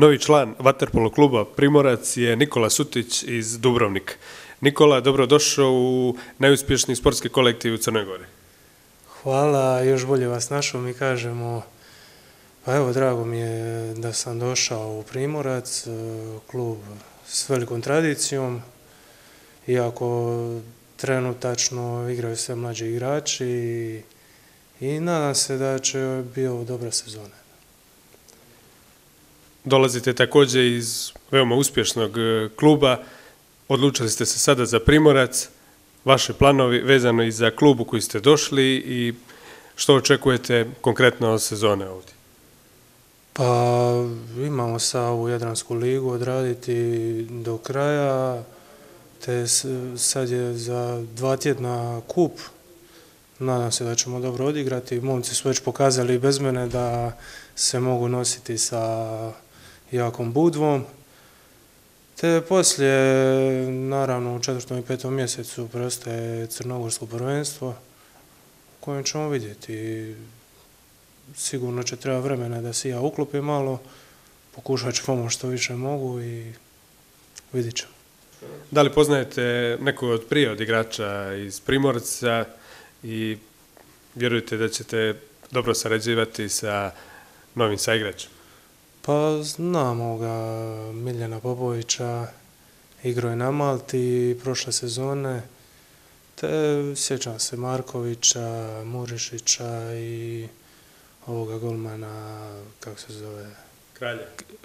Novi član vaterpolo kluba Primorac je Nikola Sutić iz Dubrovnika. Nikola, dobrodošao u najuspješniji sportski kolektiv u Crnoj Gori. Hvala, još bolje vas našao, mi kažemo. Pa evo, drago mi je da sam došao u Primorac, klub s velikom tradicijom, iako trenutačno igraju sve mlađi igrači i nadam se da će biti ovo dobra sezona. Dolazite također iz veoma uspješnog kluba, odlučili ste se sada za Primorac, vaši planovi vezano i za klub u koji ste došli i što očekujete konkretno od sezone ovdje? Pa imamo sad ovu Jadransku ligu odraditi do kraja, te sad je za 2 tjedna kup. Nadam se da ćemo dobro odigrati. Momci su već pokazali bez mene da se mogu nositi sa jakom Budvom. Te poslije, naravno, u 4. i 5. mjesecu preostaje crnogorsko prvenstvo u kojem ćemo vidjeti. Sigurno će treba vremena da se ja uklopim malo, pokušat ću pomoći što više mogu i vidit ćemo. Da li poznajete nekog od prije od igrača iz Primorca i vjerujete da ćete dobro sarađivati sa novim saigračima? Pa znamo ga, Miljana Popovića, igrao je na Malti prošle sezone, te sjećam se Markovića, Murišića i ovoga golmana, kako se zove?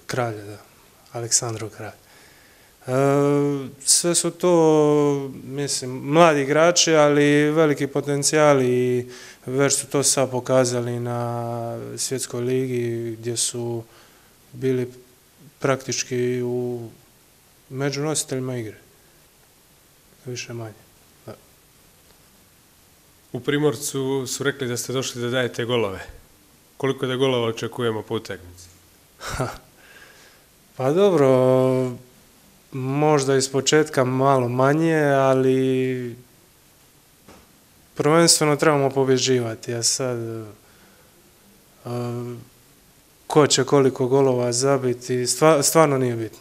Kralja, da. Aleksandro Kralj. Sve su to, mislim, mladi igrači, ali veliki potencijali i već su to sad pokazali na svjetskoj ligi gdje su bili praktički među nositeljima igre. Više manje. Da. U Primorcu su rekli da ste došli da dajete golove. Koliko da golova očekujemo po utakmici? Pa dobro, možda iz početka malo manje, ali prvenstveno trebamo pobjeđivati. A sad, ko će koliko golova zabiti, stvarno nije bitno.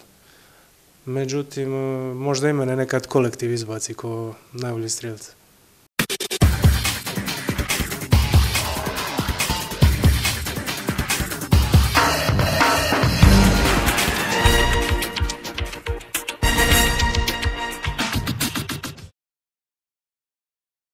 Međutim, možda i mene nekad kolektiv izbaci ko najbolji strijelca.